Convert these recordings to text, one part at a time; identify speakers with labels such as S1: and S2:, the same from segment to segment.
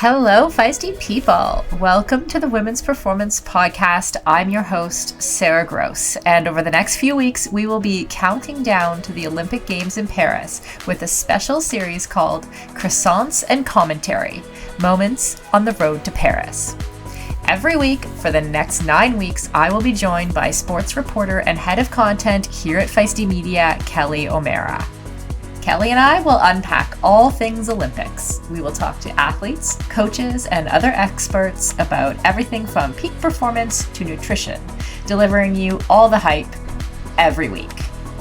S1: Hello, feisty people. Welcome to the Women's Performance Podcast. I'm your host, Sarah Gross, and over the next few weeks, we will be counting down to the Olympic Games in Paris with a special series called Croissants and Commentary, Moments on the Road to Paris. Every week for the next 9 weeks, I will be joined by sports reporter and head of content here at Feisty Media, Kelly O'Mara. Kelly and I will unpack all things Olympics. We will talk to athletes, coaches, and other experts about everything from peak performance to nutrition, delivering you all the hype every week.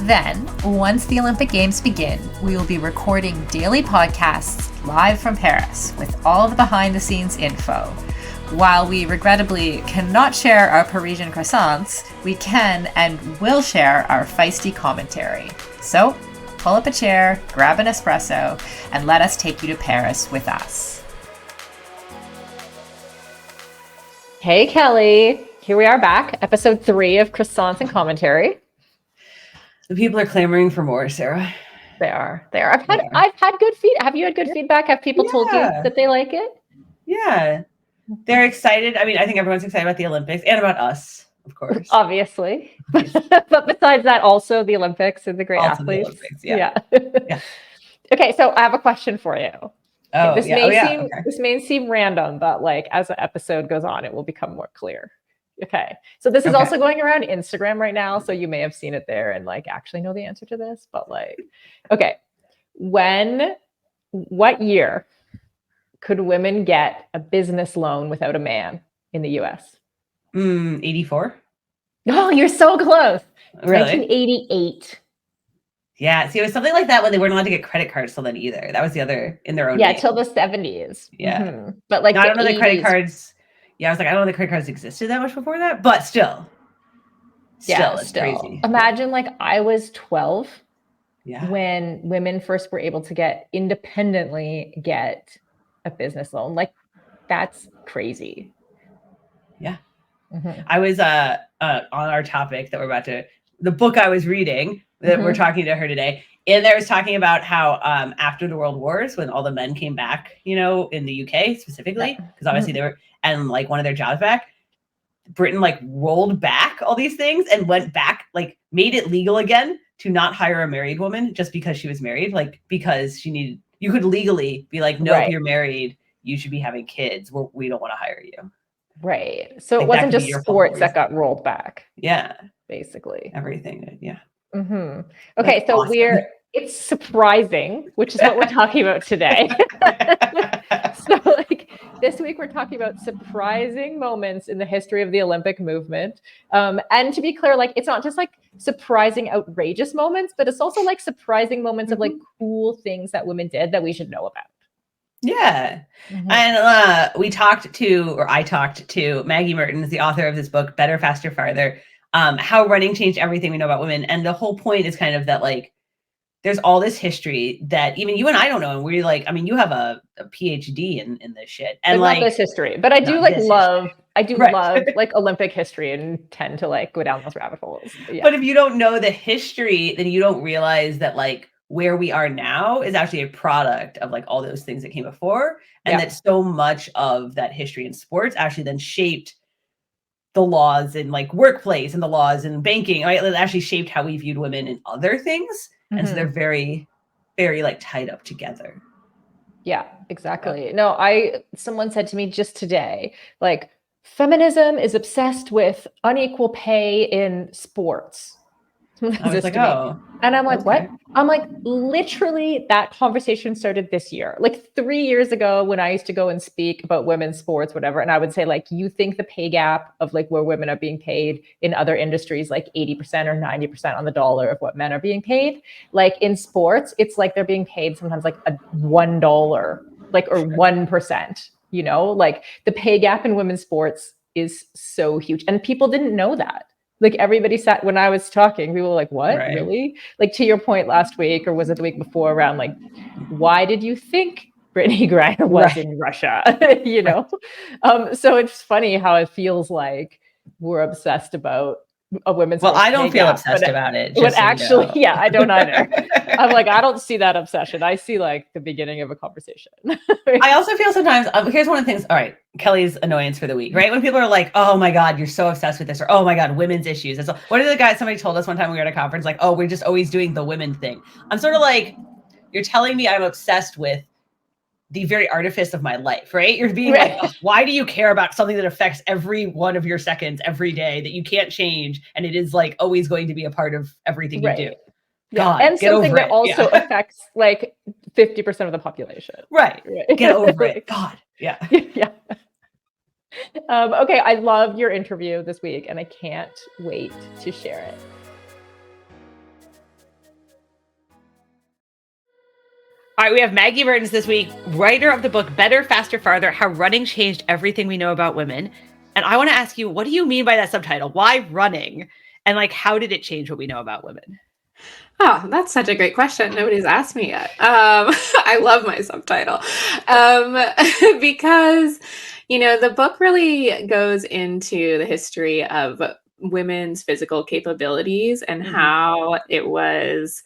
S1: Then, once the Olympic Games begin, we will be recording daily podcasts live from Paris with all the behind-the-scenes info. While we regrettably cannot share our Parisian croissants, we can and will share our feisty commentary. So, pull up a chair, grab an espresso, and let us take you to Paris with us. Hey, Kelly. Here we are back, episode 3 of Croissants and Commentary.
S2: The people are clamoring for more, Sarah.
S1: They are. I've had good feedback. Have you had good feedback? Have people told you that they like it?
S2: Yeah. They're excited. I mean, I think everyone's excited about the Olympics and about us, of course.
S1: Obviously. But besides that, also the Olympics and the great
S2: Also
S1: athletes.
S2: The Olympics,
S1: Yeah. Okay, so I have a question for you.
S2: Oh,
S1: this
S2: yeah.
S1: This may seem random, but like as the episode goes on, it will become more clear. Okay. So this is also going around Instagram right now, so you may have seen it there and like actually know the answer to this, but like, okay. What year could women get a business loan without a man in the US?
S2: 84.
S1: Oh, you're so close.
S2: Really?
S1: 1988.
S2: Yeah. See, it was something like that when they weren't allowed to get credit cards till then either. That was the other in their own.
S1: Yeah, till the 70s.
S2: Yeah.
S1: Mm-hmm. But like,
S2: I don't know the
S1: 80s.
S2: credit cards. Yeah, I was like, I don't know the credit cards existed that much before that, but still. It's crazy.
S1: Imagine like I was 12
S2: when
S1: women first were able to independently get a business loan. Like, that's crazy.
S2: Yeah.
S1: Mm-hmm.
S2: I was on our topic that the book I was reading that we're talking to her today, and there was talking about how after the World Wars, when all the men came back, in the UK specifically, because obviously they were, and like one of their jobs back, Britain like rolled back all these things and went back, like made it legal again to not hire a married woman just because she was married, like because you could legally be like, no, if you're married, you should be having kids. We don't want to hire you.
S1: Right. So it wasn't just sports that got rolled back.
S2: Yeah.
S1: Basically.
S2: Everything. Yeah.
S1: Mm-hmm. Okay. So awesome. It's surprising, which is what we're talking about today. So like this week, we're talking about surprising moments in the history of the Olympic movement. And to be clear, like, it's not just like surprising, outrageous moments, but it's also like surprising moments of like cool things that women did that we should know about.
S2: Yeah. Mm-hmm. And I talked to Maggie Merton, the author of this book, Better, Faster, Farther, how running changed everything we know about women. And the whole point is kind of that, like, there's all this history that even you and I don't know. And we're like, I mean, you have a PhD in this shit. And like,
S1: not this history, but I do like love like Olympic history and tend to like go down those rabbit holes. Yeah.
S2: But if you don't know the history, then you don't realize that like, where we are now is actually a product of like all those things that came before. And that so much of that history in sports actually then shaped the laws in like workplace and the laws in banking, right? It actually shaped how we viewed women in other things. And so they're very, very like tied up together.
S1: Yeah, exactly. No, someone said to me just today, like, feminism is obsessed with unequal pay in sports.
S2: I was like, oh.
S1: And I'm like, what? I'm like, literally that conversation started this year. Like 3 years ago when I used to go and speak about women's sports, whatever. And I would say like, you think the pay gap of like where women are being paid in other industries, like 80% or 90% on the dollar of what men are being paid. Like in sports, it's like they're being paid sometimes like $1, like, or 1%, like the pay gap in women's sports is so huge. And people didn't know that. Like everybody sat when I was talking, people were like, what? Right. Really? Like to your point last week, or was it the week before, around like, why did you think Brittany Griner was in Russia? So it's funny how it feels like we're obsessed about
S3: a women's
S2: Well, I don't
S3: pay
S2: feel
S3: gap,
S2: obsessed about it.
S3: but
S2: Just so
S3: actually,
S2: you know.
S3: yeah, I don't either. I'm like, I don't see that obsession. I see like the beginning of a conversation.
S2: I also feel sometimes, here's one of the things, all right, Kelly's annoyance for the week, right? When people are like, oh my God, you're so obsessed with this, or oh my God, women's issues. And so, what are the guys, somebody told us one time we were at a conference, like, oh, we're just always doing the women thing. I'm sort of like, you're telling me I'm obsessed with the very artifice of my life, right? You're being like, oh, why do you care about something that affects every one of your seconds every day that you can't change? And it is like always going to be a part of everything you do. God,
S3: and
S2: get
S3: something
S2: over
S3: that
S2: it.
S3: also affects like 50% of the population.
S2: Right. Get over it. God. Yeah.
S3: Yeah. Okay. I loved your interview this week and I can't wait to share it.
S2: All right, we have Maggie Merton this week, writer of the book Better, Faster, Farther, How Running Changed Everything We Know About Women. And I want to ask you, what do you mean by that subtitle? Why running? And like, how did it change what we know about women?
S4: Oh, that's such a great question. Nobody's asked me yet. I love my subtitle because, the book really goes into the history of women's physical capabilities and how it was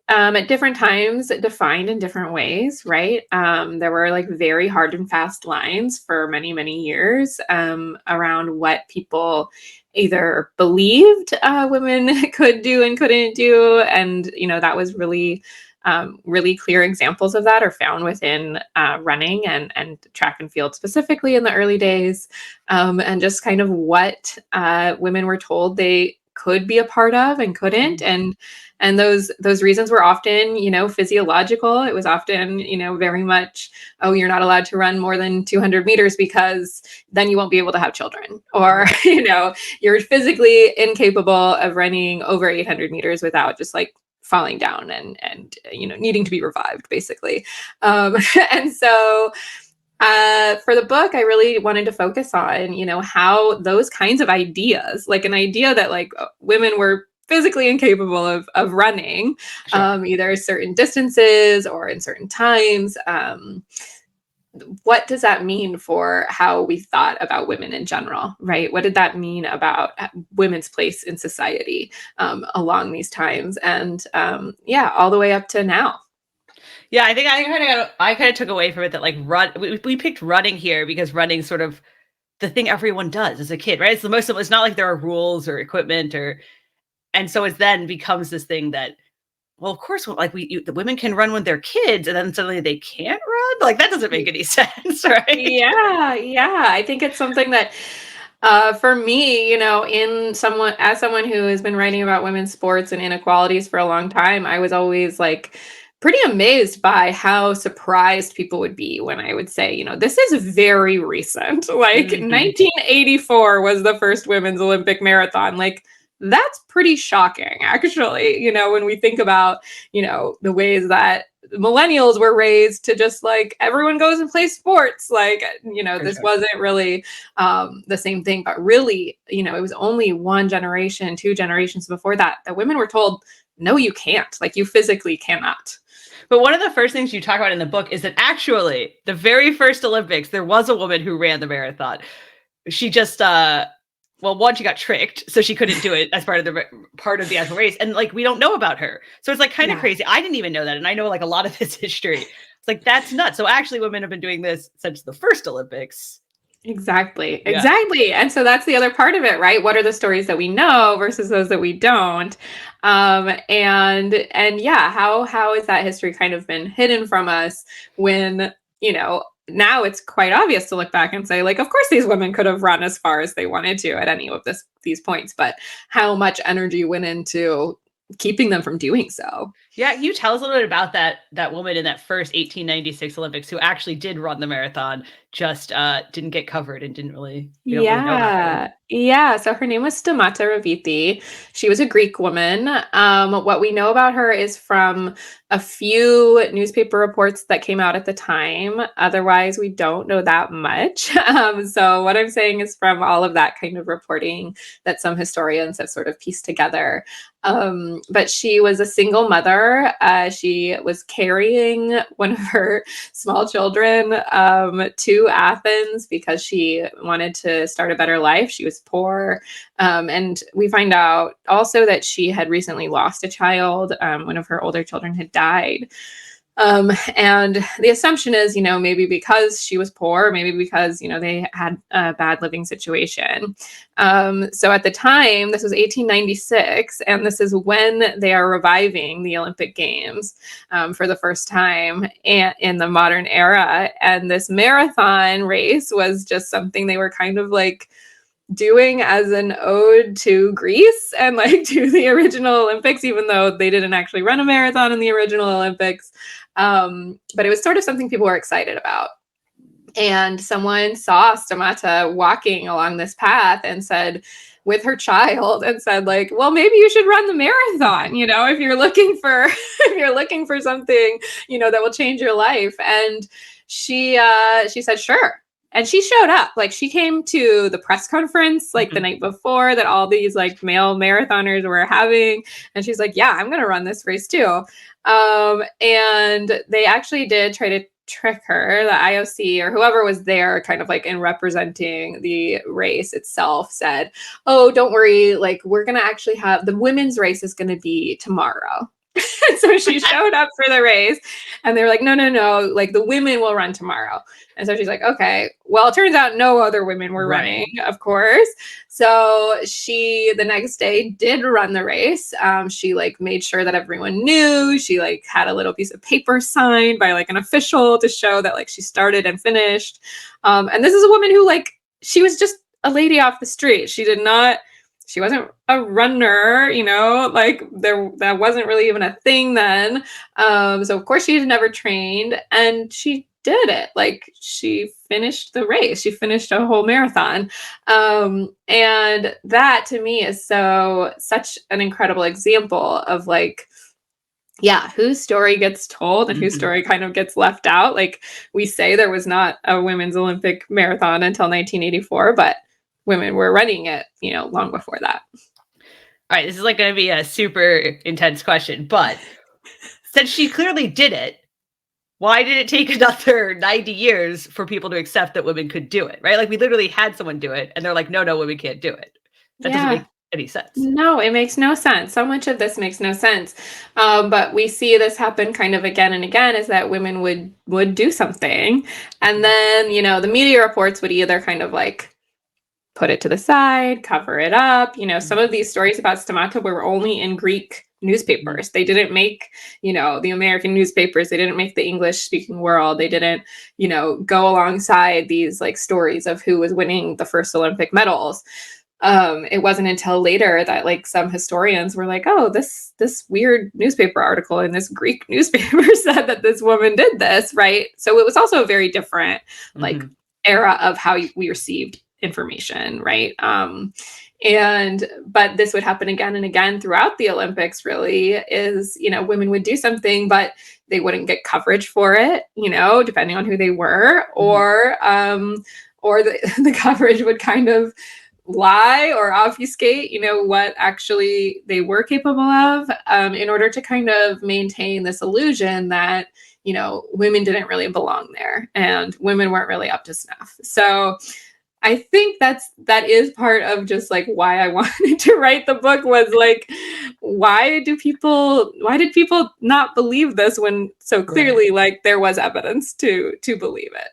S4: at different times defined in different ways, right? There were like very hard and fast lines for many, many years around what people either believed women could do and couldn't do. And, that was really, really clear examples of that are found within running and track and field specifically in the early days. And just kind of what women were told they could be a part of and couldn't. And those reasons were often, physiological. It was often, very much, oh, you're not allowed to run more than 200 meters because then you won't be able to have children. Or, you're physically incapable of running over 800 meters without just like falling down and needing to be revived, basically. And so for the book, I really wanted to focus on, how those kinds of ideas, like an idea that like women were physically incapable of running, either certain distances or in certain times. What does that mean for how we thought about women in general, right? What did that mean about women's place in society along these times? And all the way up to now.
S2: Yeah, I think I kind of took away from it that like we picked running here because running's sort of the thing everyone does as a kid, right? It's the most simple. It's not like there are rules or equipment and so it then becomes this thing that, well, of course, like the women can run when they're kids, and then suddenly they can't run. Like that doesn't make any sense, right?
S4: Yeah. I think it's something that, for me, as someone who has been writing about women's sports and inequalities for a long time, I was always like pretty amazed by how surprised people would be when I would say, this is very recent. Like 1984 was the first women's Olympic marathon. Like that's pretty shocking, actually, when we think about, the ways that millennials were raised to just like everyone goes and plays sports. Like, this wasn't really the same thing, but really, it was only one generation, two generations before that women were told, no, you can't. Like you physically cannot.
S2: But one of the first things you talk about in the book is that actually the very first Olympics, there was a woman who ran the marathon. She just, she got tricked, so she couldn't do it as part of the actual race. And like, we don't know about her. So it's like kind of crazy. I didn't even know that. And I know like a lot of this history. It's like, that's nuts. So actually women have been doing this since the first Olympics.
S4: Exactly. And so that's the other part of it, right? What are the stories that we know versus those that we don't? How has that history kind of been hidden from us when, now it's quite obvious to look back and say, like, of course these women could have run as far as they wanted to at any of these points, but how much energy went into keeping them from doing so.
S2: Yeah, can you tell us a little bit about that woman in that first 1896 Olympics who actually did run the marathon, just didn't get covered and didn't really, really know about her.
S4: Yeah. So her name was Stamata Raviti. She was a Greek woman. What we know about her is from a few newspaper reports that came out at the time. Otherwise, we don't know that much. So what I'm saying is from all of that kind of reporting that some historians have sort of pieced together. But she was a single mother. She was carrying one of her small children to to Athens because she wanted to start a better life. She was poor. And we find out also that she had recently lost a child. One of her older children had died. And the assumption is, maybe because she was poor, maybe because, they had a bad living situation. So at the time, this was 1896, and this is when they are reviving the Olympic Games for the first time in the modern era. And this marathon race was just something they were kind of like doing as an ode to Greece and like to the original Olympics, even though they didn't actually run a marathon in the original Olympics. But it was sort of something people were excited about. And someone saw Stamata walking along this path and said, with her child, and said like, well, maybe you should run the marathon, if you're looking for something, that will change your life. And she said, sure. And she showed up, like she came to the press conference like the night before that all these like male marathoners were having. And she's like, yeah, I'm going to run this race too. And they actually did try to trick her. The IOC or whoever was there kind of like in representing the race itself said, oh, don't worry. Like we're going to actually have the women's race is going to be tomorrow. So she showed up for the race and they were like, no, like the women will run tomorrow. And so she's like, okay, well, it turns out no other women were running, of course. So she, the next day did run the race. She like made sure that everyone knew. She like had a little piece of paper signed by like an official to show that like she started and finished. And this is a woman who like, she was just a lady off the street. She wasn't a runner, like that wasn't really even a thing then. So of course she had never trained and she did it. Like she finished the race. She finished a whole marathon. And that to me is such an incredible example of like, yeah, whose story gets told and whose story kind of gets left out. Like we say there was not a women's Olympic marathon until 1984, but women were running it, long before that.
S2: All right, this is like going to be a super intense question, but since she clearly did it, why did it take another 90 years for people to accept that women could do it, right? Like we literally had someone do it and they're like, no, women can't do it. That doesn't make any sense.
S4: No, it makes no sense. So much of this makes no sense. But we see this happen kind of again and again is that women would do something. And then, the media reports would either kind of like put it to the side, cover it up. Some of these stories about Stamata were only in Greek newspapers. They didn't make, the American newspapers. They didn't make the English speaking world. They didn't, go alongside these like stories of who was winning the first Olympic medals. It wasn't until later that like some historians were like, oh, this weird newspaper article in this Greek newspaper said that this woman did this, right? So it was also a very different like era of how we received information, right? But this would happen again and again throughout the Olympics, really, is, women would do something, but they wouldn't get coverage for it, depending on who they were, or the coverage would kind of lie or obfuscate, what actually they were capable of, in order to kind of maintain this illusion that, women didn't really belong there and women weren't really up to snuff. So I think that is part of just like why I wanted to write the book was like, why did people not believe this when so clearly like there was evidence to believe it?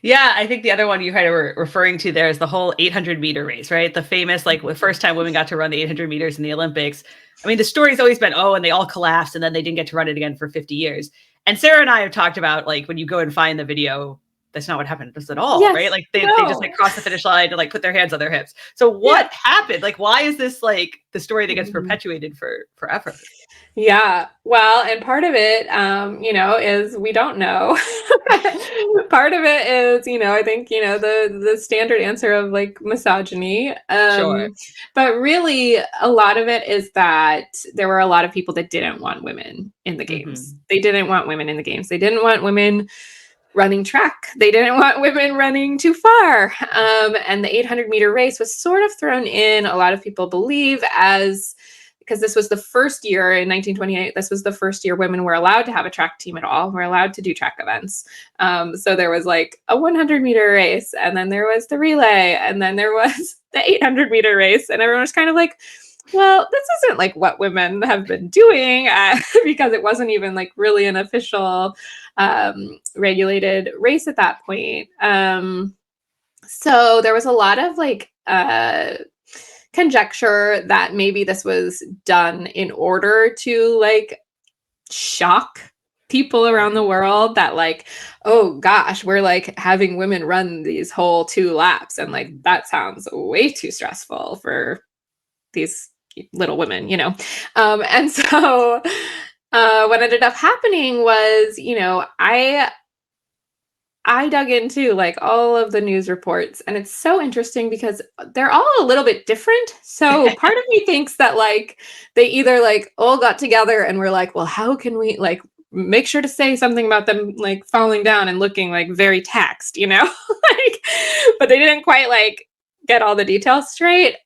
S2: Yeah, I think the other one you kind of were referring to there is the whole 800-meter race, right? The famous, like, the first time women got to run the 800 meters in the Olympics. I mean, the story's always been, oh, and they all collapsed, and then they didn't get to run it again for 50 years. And Sarah and I have talked about, like, when you go and find the video, that's not what happened at all, right? Like, they just, like, cross the finish line to, like, put their hands on their hips. So what happened? Like, why is this, like, the story that gets perpetuated forever?
S4: Yeah, well, and part of it, is we don't know. Part of it is, I think, the standard answer of like misogyny.
S2: Sure.
S4: But really, a lot of it is that there were a lot of people that didn't want women in the games. They didn't want women in the games. They didn't want women running track. They didn't want women running too far. And the 800-meter race was sort of thrown in, a lot of people believe, as because this was the first year in 1928, this was the first year women were allowed to have a track team at all, were allowed to do track events. So there was like a 100-meter race, and then there was the relay, and then there was the 800-meter race, and everyone was kind of like, well, this isn't like what women have been doing, because it wasn't even like really an official regulated race at that point. So there was a lot of like conjecture that maybe this was done in order to like shock people around the world, that like, oh gosh, we're like having women run these whole 2 laps, and like that sounds way too stressful for these little women, you know. And so what ended up happening was, you know, I dug into like all of the news reports, and it's so interesting because they're all a little bit different. So part of me thinks that like they either like all got together and were like, well, how can we like make sure to say something about them like falling down and looking like very taxed, you know? Like, but they didn't quite like get all the details straight.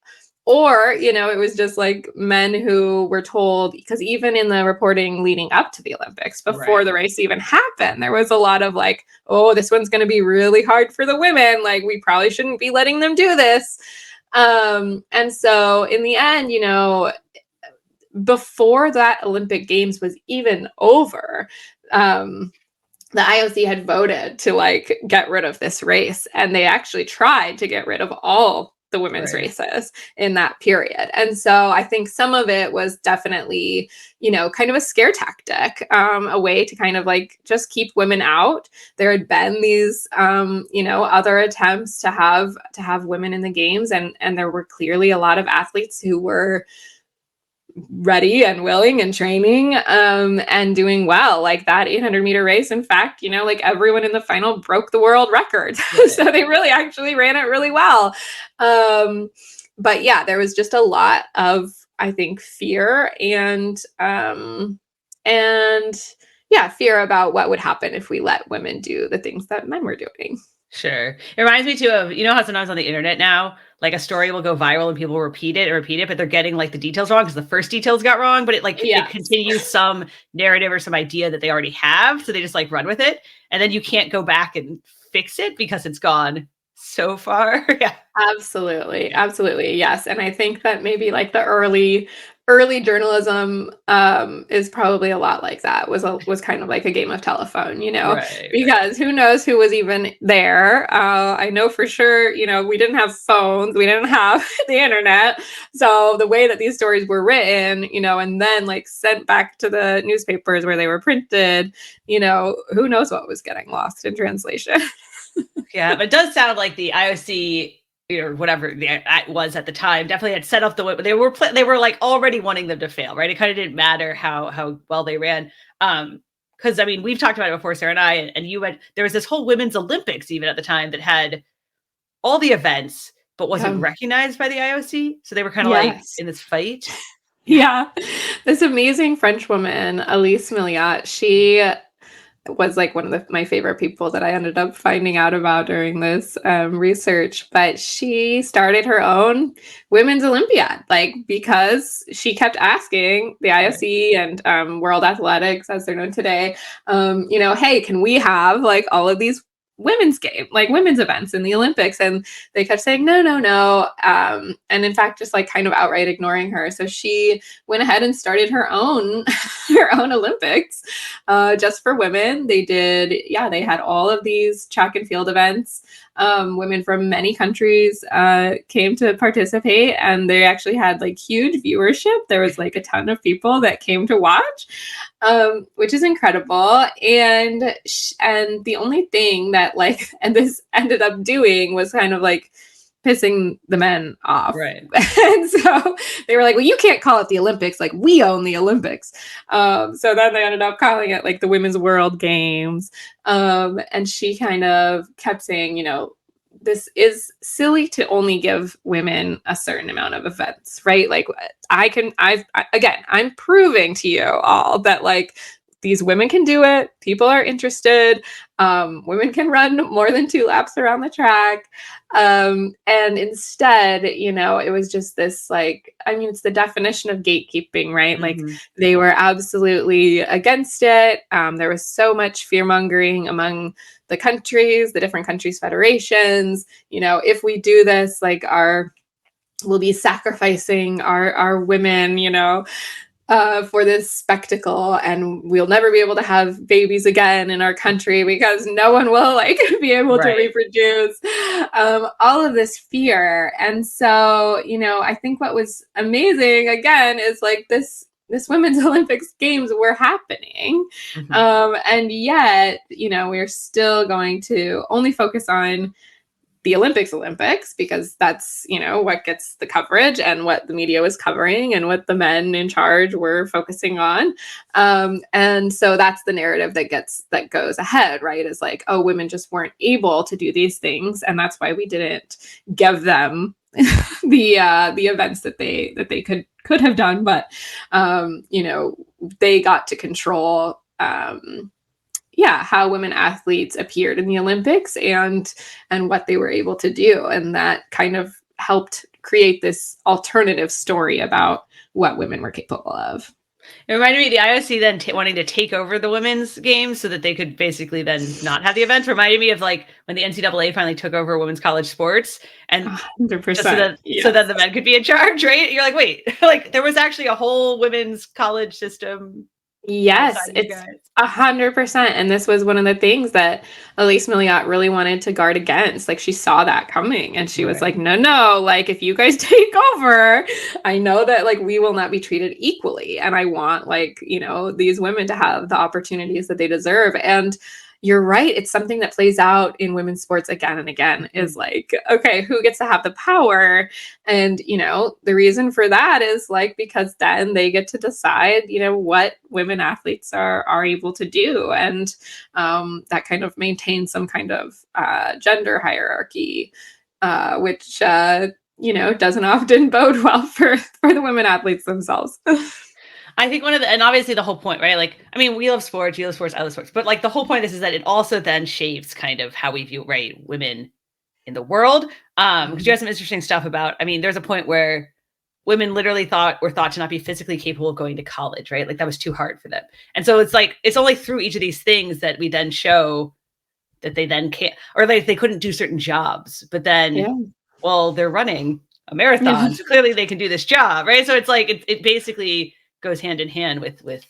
S4: Or, you know, it was just like men who were told, because even in the reporting leading up to the Olympics, before the race even happened, there was a lot of like, oh, this one's going to be really hard for the women. Like, we probably shouldn't be letting them do this. And so in the end, you know, before that Olympic Games was even over, the IOC had voted to like get rid of this race, and they actually tried to get rid of all the women's races in that period. And so I think some of it was definitely, you know, kind of a scare tactic, a way to kind of like just keep women out. There had been these, you know, other attempts to have women in the games, and there were clearly a lot of athletes who were ready and willing and training and doing well. Like that 800-meter race, in fact, you know, like everyone in the final broke the world record. So they really actually ran it really well. But yeah, there was just a lot of, I think, fear and yeah, fear about what would happen if we let women do the things that men were doing.
S2: Sure. It reminds me too of, you know how sometimes on the internet now, like a story will go viral and people repeat it, but they're getting like the details wrong because the first details got wrong, but it like it continues some narrative or some idea that they already have. So they just like run with it. And then you can't go back and fix it because it's gone so far. Yeah.
S4: Absolutely. Absolutely. Yes. And I think that maybe like the early journalism is probably a lot like that, was kind of like a game of telephone, you know, because who knows who was even there. I know for sure, you know, we didn't have phones, we didn't have the internet. So the way that these stories were written, you know, and then like sent back to the newspapers where they were printed, you know, who knows what was getting lost in translation.
S2: Yeah, but it does sound like the IOC or whatever it was at the time definitely had set up they were like already wanting them to fail, right? It kind of didn't matter how well they ran. Because I mean, we've talked about it before, Sarah and I, and you had, there was this whole women's Olympics even at the time that had all the events, but wasn't recognized by the IOC. So they were kind of like in this fight.
S4: Yeah. This amazing French woman, Elise Milliot, she was like one of my favorite people that I ended up finding out about during this research. But she started her own women's Olympiad, like because she kept asking the IOC and World Athletics, as they're known today, you know, hey, can we have like all of these women's events in the Olympics? And they kept saying no, and in fact just like kind of outright ignoring her. So she went ahead and started her own Olympics just for women. They had all of these track and field events. Women from many countries came to participate, and they actually had like huge viewership. There was like a ton of people that came to watch, which is incredible. And the only thing that like, and this ended up doing was kind of like pissing the men off. Right. And so they were like, well, you can't call it the Olympics. Like, we own the Olympics. So then they ended up calling it like the Women's World Games. And she kind of kept saying, you know, this is silly to only give women a certain amount of events, right? Like I'm proving to you all that like these women can do it. People are interested. Women can run more than 2 laps around the track. And instead, it was just this it's the definition of gatekeeping, right? Like they were absolutely against it. There was so much fear mongering among the countries, the different countries' federations. If we do this, we'll be sacrificing our women, for this spectacle, and we'll never be able to have babies again in our country because no one will be able to reproduce. All of this fear. And so, I think what was amazing again is this women's Olympics games were happening. And yet, we're still going to only focus on the Olympics, because that's, what gets the coverage and what the media was covering and what the men in charge were focusing on. And so that's the narrative that goes ahead, right? Is oh, women just weren't able to do these things. And that's why we didn't give them the events that they could have done. But, they got to control, how women athletes appeared in the Olympics and what they were able to do. And that kind of helped create this alternative story about what women were capable of.
S2: It reminded me of the IOC then wanting to take over the women's games so that they could basically then not have the events. Reminded me of when the NCAA finally took over women's college sports, and
S4: 100%,
S2: so that the men could be in charge, right? You're wait, there was actually a whole women's college system.
S4: Yes, it's 100%. And this was one of the things that Elise Milliot really wanted to guard against. She saw that coming, and she was no, if you guys take over, I know that we will not be treated equally. And I want these women to have the opportunities that they deserve. And you're right. It's something that plays out in women's sports again and again, is okay, who gets to have the power? And, the reason for that is because then they get to decide, what women athletes are able to do. And that kind of maintains some kind of gender hierarchy, which, doesn't often bode well for the women athletes themselves.
S2: I think and obviously the whole point, right? We love sports, you love sports, I love sports. But the whole point is that it also then shapes kind of how we view, women in the world. Because you have some interesting stuff about, there's a point where women literally were thought to not be physically capable of going to college, right? That was too hard for them. And so it's only through each of these things that we then show that they then can't, or they couldn't do certain jobs. But then, well, they're running a marathon, so clearly they can do this job, right? So it's it basically goes hand in hand with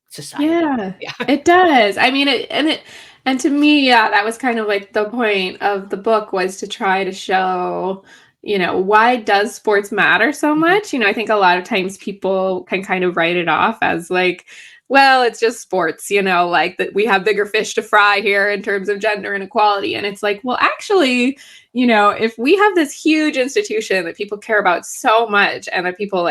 S2: society.
S4: Yeah, it does. And to me, that was kind of the point of the book, was to try to show, why does sports matter so much? I think a lot of times people can kind of write it off as well, it's just sports, that we have bigger fish to fry here in terms of gender inequality. And it's well, actually, if we have this huge institution that people care about so much, and that people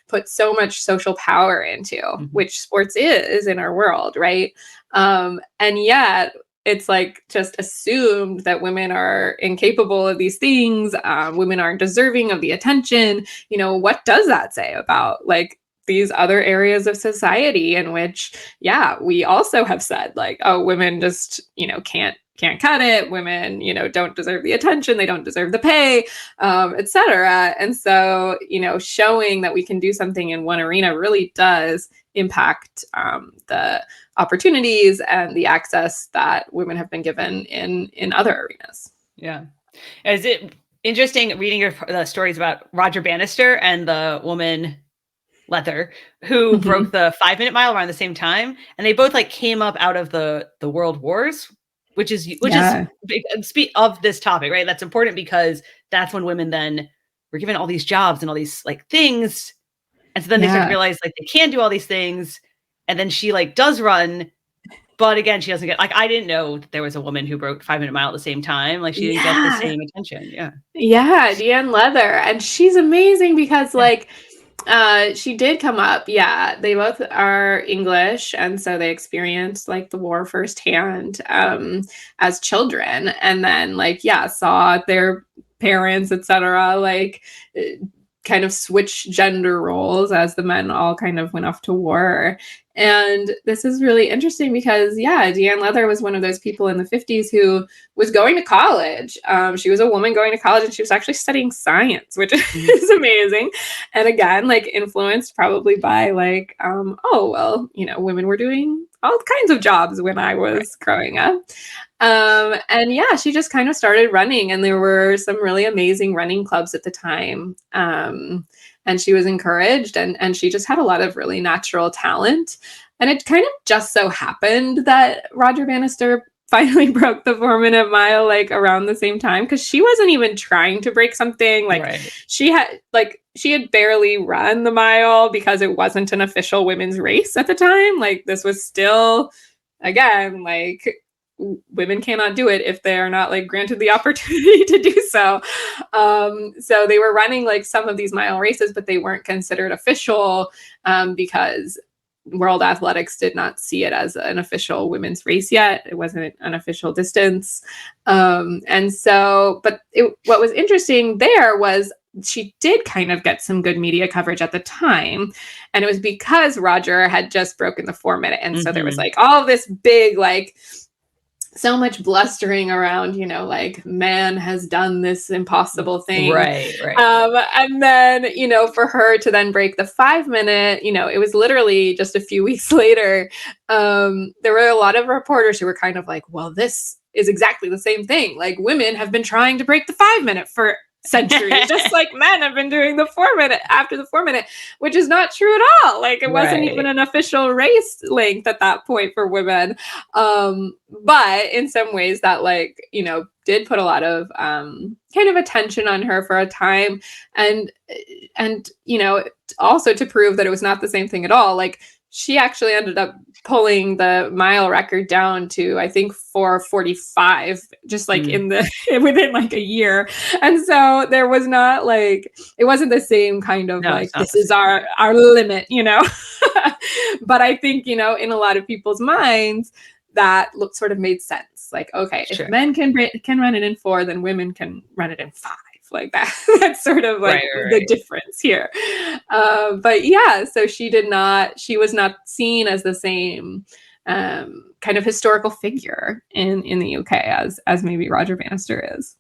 S4: put so much social power into, which sports is in our world, right? And yet it's just assumed that women are incapable of these things. Women aren't deserving of the attention. What does that say about these other areas of society in which, we also have said oh, women just, can't cut it. Women, don't deserve the attention. They don't deserve the pay, etc. And so, showing that we can do something in one arena really does impact the opportunities and the access that women have been given in other arenas.
S2: Yeah. Is it interesting reading the stories about Roger Bannister and the woman Leather, who broke the 5-minute mile around the same time, and they both came up out of the world wars, which is speak of this topic, right? That's important because that's when women then were given all these jobs and all these things, and so then they start to realize they can do all these things, and then she does run, but again she doesn't get I didn't know that there was a woman who broke 5-minute mile at the same time. She didn't get the same attention.
S4: Deanne Leather, and she's amazing because she did come up. They both are English, and so they experienced the war firsthand as children, and then saw their parents, etc. Kind of switch gender roles as the men all kind of went off to war. And this is really interesting because, yeah, Deanne Leather was one of those people in the 50s who was going to college. She was a woman going to college, and she was actually studying science, which is amazing. And again, like influenced probably by like, oh, well, you know, women were doing all kinds of jobs when I was growing up. And yeah, she just kind of started running, and there were some really amazing running clubs at the time. And she was encouraged, and she just had a lot of really natural talent. And it kind of just so happened that Roger Bannister finally broke the 4-minute mile like around the same time, because she wasn't even trying to break something. Like she had barely run the mile because it wasn't an official women's race at the time. Like this was still, again, like women cannot do it if they're not like granted the opportunity to do so. So they were running like some of these mile races, but they weren't considered official because World Athletics did not see it as an official women's race yet. It wasn't an official distance. And so, but what was interesting there was she did kind of get some good media coverage at the time. And it was because Roger had just broken the 4-minute. And so there was like all this big, like, so much blustering around, you know, like man has done this impossible thing.
S2: Right.
S4: And then, you know, for her to then break the 5-minute, you know, it was literally just a few weeks later. There were a lot of reporters who were kind of like, well, this is exactly the same thing. Like women have been trying to break the 5-minute for centuries, just like men have been doing the 4-minute after the 4-minute, which is not true at all. Like it wasn't even an official race length at that point for women. But in some ways that, like, you know, did put a lot of kind of attention on her for a time. And, you know, also to prove that it was not the same thing at all. Like she actually ended up pulling the mile record down to, I think, 4:45, just like within like a year. And so there was not like, it wasn't the same kind of this is our limit, you know. But I think, you know, in a lot of people's minds, that sort of made sense. Like, okay, if men can run it in 4, then women can run it in 5. Like that. That's sort of like the difference here. But yeah, so she was not seen as the same kind of historical figure in the UK as maybe Roger Bannister is.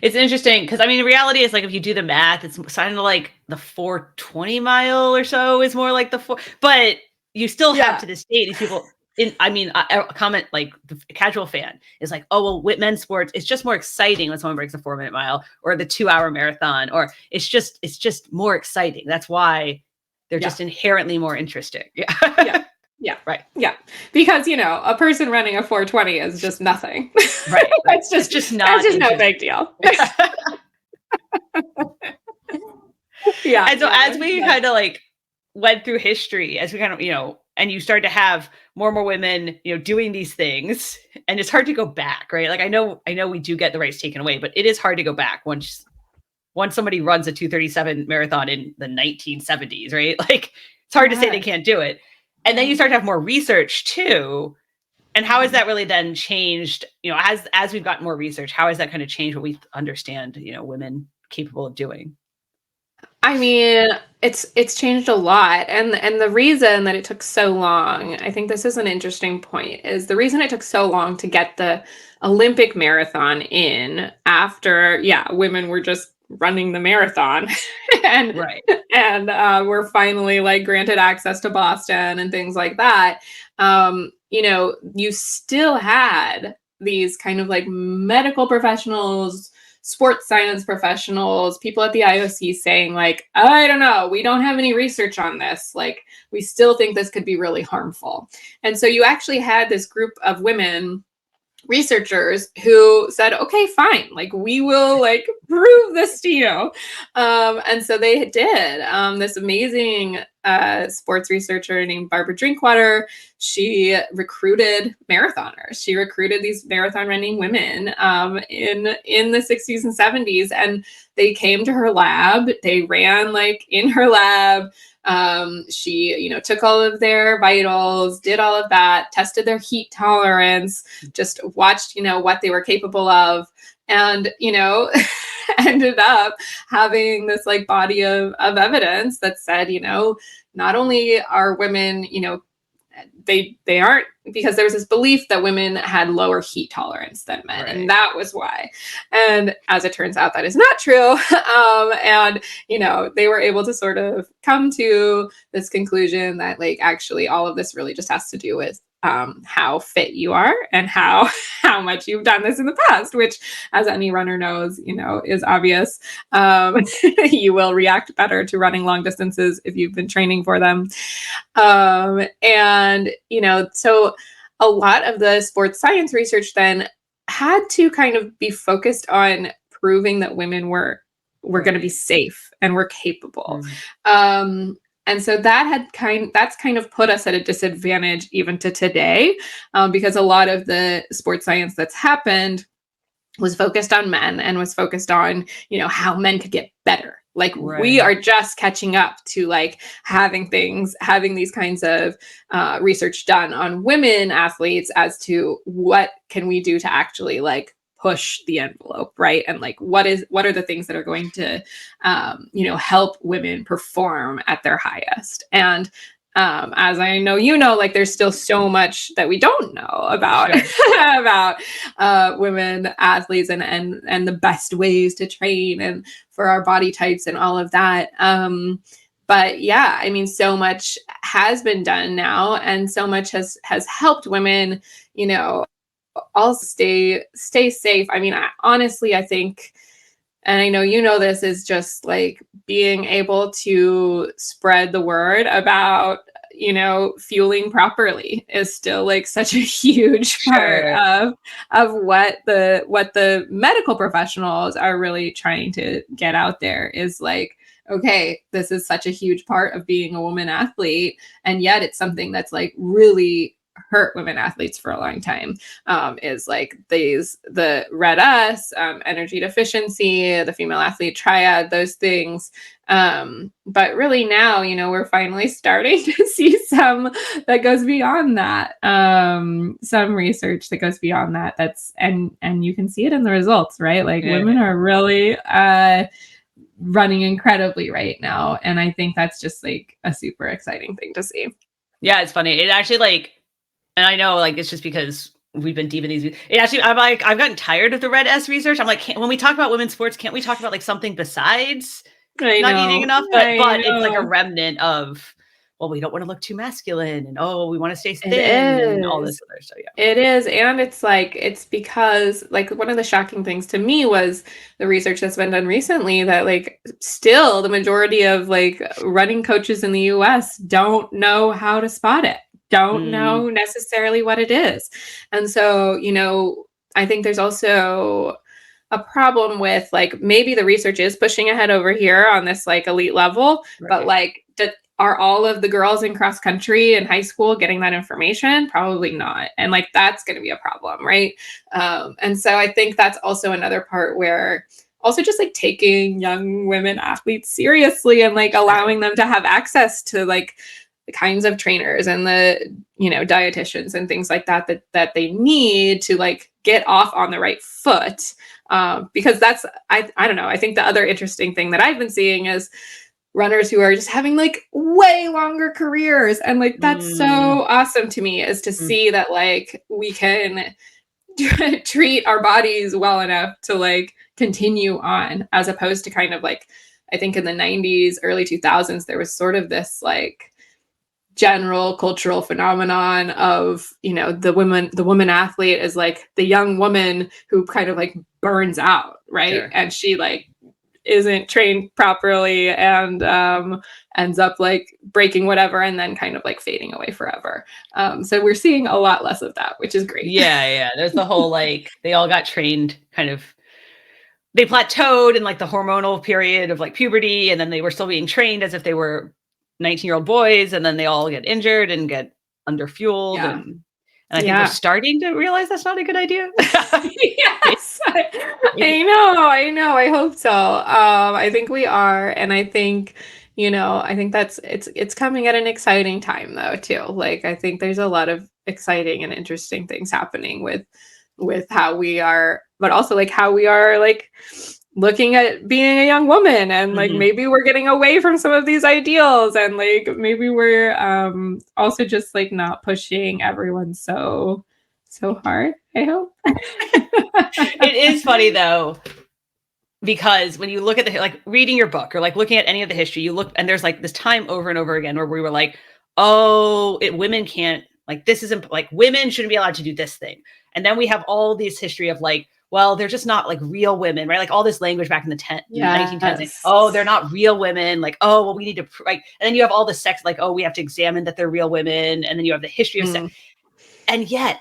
S2: It's interesting because, I mean, the reality is, like, if you do the math, it's kind of like the 420 mile or so is more like the 4, but you still have to this day these people. A comment like the casual fan is like, oh, well, with men's sports, it's just more exciting when someone breaks a 4-minute mile or the 2-hour marathon, or it's just more exciting. That's why they're just inherently more interesting.
S4: Yeah. Right. Yeah. Because, you know, a person running a 420 is just nothing.
S2: Right.
S4: It's just no big deal. Yeah.
S2: And so as we kind of like went through history, as we kind of, you know, and you start to have more and more women, you know, doing these things, and it's hard to go back, right? Like I know we do get the rights taken away, but it is hard to go back once somebody runs a 2:37 marathon in the 1970s, right? Like it's hard to say they can't do it. And then you start to have more research too. And how has that really then changed, you know, as we've gotten more research, how has that kind of changed what we understand, you know, women capable of doing?
S4: I mean, it's changed a lot. And the reason that it took so long, I think this is an interesting point, is the reason it took so long to get the Olympic marathon in after, women were just running the marathon and we're finally like granted access to Boston and things like that. You know, you still had these kind of like medical professionals, sports science professionals, people at the IOC saying like, I don't know, we don't have any research on this. Like, we still think this could be really harmful. And so you actually had this group of women researchers who said, okay, fine, like we will like prove this to you. And so they did. This amazing sports researcher named Barbara Drinkwater, she recruited marathoners. She recruited these marathon running women in the 60s and 70s. And they came to her lab. They ran like in her lab. She, you know, took all of their vitals, did all of that, tested their heat tolerance, just watched, you know, what they were capable of, and, you know, ended up having this like body of evidence that said, you know, not only are women, you know, they aren't, because there was this belief that women had lower heat tolerance than men,
S2: Right.
S4: and that was why. And as it turns out, that is not true. And they were able to sort of come to this conclusion that like actually all of this really just has to do with how fit you are and how much you've done this in the past, which, as any runner knows, is obvious. You will react better to running long distances if you've been training for them. And so a lot of the sports science research then had to kind of be focused on proving that women were going to be safe and were capable. And so that's kind of put us at a disadvantage even to today, because a lot of the sports science that's happened was focused on men and was focused on, how men could get better. Like we are just catching up to like having these kinds of research done on women athletes as to what can we do to actually like push the envelope, right? And like what are the things that are going to help women perform at their highest. And as I know, like there's still so much that we don't know about about women athletes and the best ways to train and for our body types and all of that. But yeah, I mean, so much has been done now, and so much has helped women, also stay safe. I mean, honestly, I think, and I know this, is just like being able to spread the word about, fueling properly is still like such a huge part of what the medical professionals are really trying to get out there, is like, okay, this is such a huge part of being a woman athlete, and yet it's something that's like really hurt women athletes for a long time, is like the red S, energy deficiency, the female athlete triad, those things. But really now, we're finally starting to see some that goes beyond that, some research that goes beyond that. And you can see it in the results, right? Like women are really running incredibly right now. And I think that's just like a super exciting thing to see.
S2: Yeah, it's funny. It actually like, and I know like it's just because we've been deep in these. It actually, I've gotten tired of the red S research. I'm like, when we talk about women's sports, can't we talk about like something besides not eating enough? But it's like a remnant of, well, we don't want to look too masculine, and we want to stay thin, and all this other stuff. Yeah,
S4: it is, and it's because like one of the shocking things to me was the research that's been done recently that like still the majority of like running coaches in the U.S. don't know how to spot it. Don't know necessarily what it is. And so, I think there's also a problem with like, maybe the research is pushing ahead over here on this like elite level, but like, are all of the girls in cross country in high school getting that information? Probably not. And like, that's going to be a problem. Right. And so I think that's also another part where also just like taking young women athletes seriously and like allowing them to have access to like the kinds of trainers and the, dietitians and things like that they need to like get off on the right foot. Because that's, I don't know. I think the other interesting thing that I've been seeing is runners who are just having like way longer careers. And like, that's so awesome to me, is to see that like we can treat our bodies well enough to like continue on, as opposed to kind of like, I think in the 90s, early 2000s, there was sort of this like general cultural phenomenon of, the woman athlete is like the young woman who kind of like burns out, right? Sure. And she like isn't trained properly and ends up like breaking whatever and then kind of like fading away forever. So we're seeing a lot less of that, which is great.
S2: Yeah. There's the whole like they all got trained kind of. They plateaued in like the hormonal period of like puberty, and then they were still being trained as if they were 19-year-old boys, and then they all get injured and get underfueled. Yeah. And I think we're starting to realize that's not a good idea.
S4: Yes, I know. I hope so. I think we are. And I think, I think it's coming at an exciting time though, too. Like, I think there's a lot of exciting and interesting things happening with how we are, but also like how we are like looking at being a young woman, and like maybe we're getting away from some of these ideals, and like maybe we're also just like not pushing everyone so hard, I hope.
S2: It is funny though, because when you look at the, like reading your book or like looking at any of the history, you look and there's like this time over and over again where we were like, oh, women can't, like, this isn't, like, women shouldn't be allowed to do this thing. And then we have all this history of like, well, they're just not like real women, right? Like all this language back in the 1910s, like, oh, they're not real women. Like, oh, well, we need to, like, and then you have all the sex, like, oh, we have to examine that they're real women. And then you have the history of sex. And yet,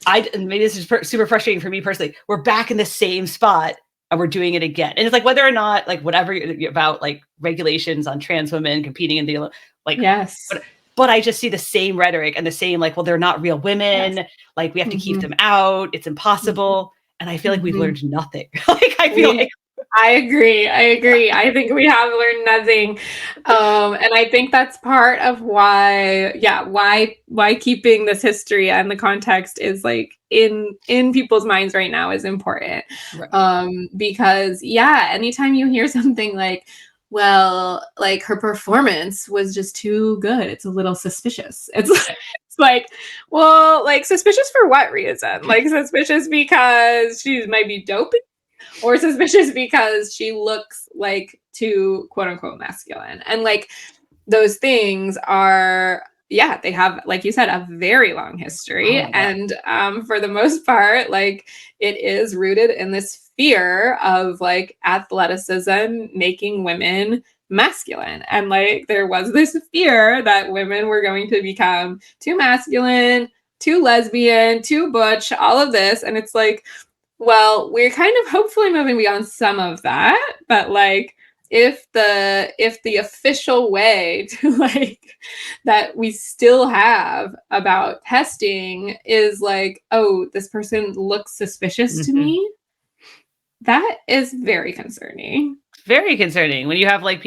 S2: and maybe this is super frustrating for me personally, we're back in the same spot and we're doing it again. And it's like, whether or not, like, whatever about like regulations on trans women competing in the, like,
S4: yes.
S2: But I just see the same rhetoric and the same, like, well, they're not real women. Yes. Like, we have to keep them out. It's impossible. And I feel like we've learned nothing. Like, I feel like.
S4: I agree. I think we have learned nothing. And I think that's part of why keeping this history and the context is like in people's minds right now is important. Right. Because anytime you hear something like, well, like her performance was just too good, it's a little suspicious. It's like, well, like suspicious for what reason? Like suspicious because she might be doping, or suspicious because she looks like too quote unquote masculine. And like those things are, they have, like you said, a very long history. And for the most part, like it is rooted in this fear of like athleticism making women masculine. And like there was this fear that women were going to become too masculine, too lesbian, too butch, all of this. And it's like, well, we're kind of hopefully moving beyond some of that, but like if the official way to like that we still have about testing is like, oh, this person looks suspicious to me, that is very concerning.
S2: Very concerning when you have like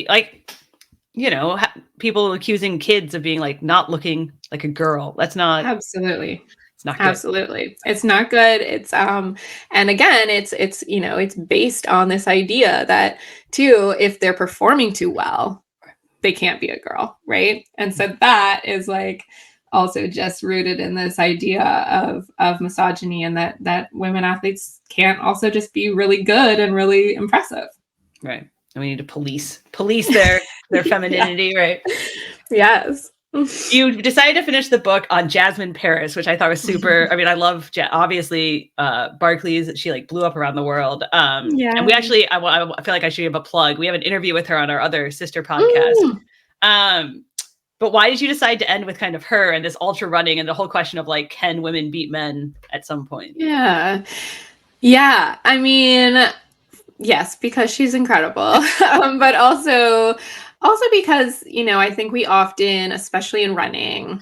S2: you know, people accusing kids of being like not looking like a girl. That's not
S4: absolutely.
S2: It's not good.
S4: Absolutely. It's not good. It's and again, it's you know, it's based on this idea that too, if they're performing too well, they can't be a girl, right? And so that is like also just rooted in this idea of misogyny, and that women athletes can't also just be really good and really impressive.
S2: Right. And we need to police their femininity, right?
S4: Yes.
S2: You decided to finish the book on Jasmine Paris, which I thought was super. I mean, I love obviously Barclays. She like blew up around the world. And we actually, I feel like I should give a plug. We have an interview with her on our other sister podcast. But why did you decide to end with kind of her and this ultra running and the whole question of like, can women beat men at some point?
S4: Yeah. I mean, yes, because she's incredible, but also because, you know, I think we often, especially in running,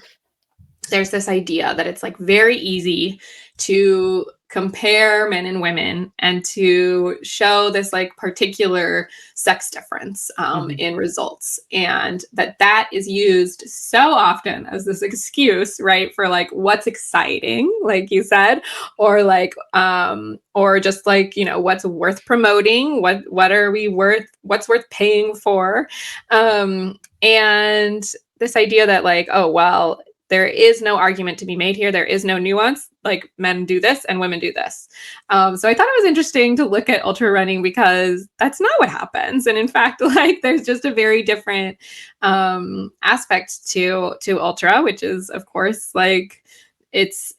S4: there's this idea that it's like very easy to compare men and women and to show this like particular sex difference in results, and that is used so often as this excuse, right, for like what's exciting, like you said, or like or just like, you know, what's worth promoting, what are we worth, what's worth paying for, and this idea that like, oh well, there is no argument to be made here. There is no nuance. Like men do this and women do this. So I thought it was interesting to look at ultra running because that's not what happens. And in fact, like there's just a very different aspect to ultra, which is of course like it's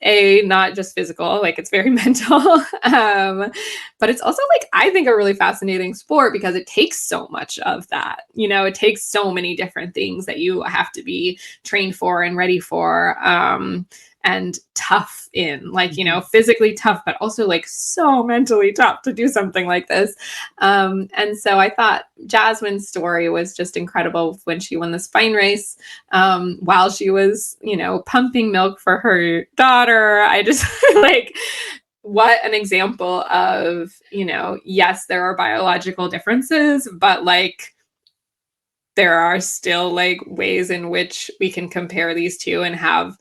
S4: not just physical, like it's very mental. But it's also like, I think a really fascinating sport because it takes so much of that. You know, it takes so many different things that you have to be trained for and ready for. And tough in, like, you know, physically tough, but also like so mentally tough to do something like this. And so I thought Jasmine's story was just incredible when she won the spine race, while she was, you know, pumping milk for her daughter. I just like, what an example of, you know, yes, there are biological differences, but like, there are still like ways in which we can compare these two and have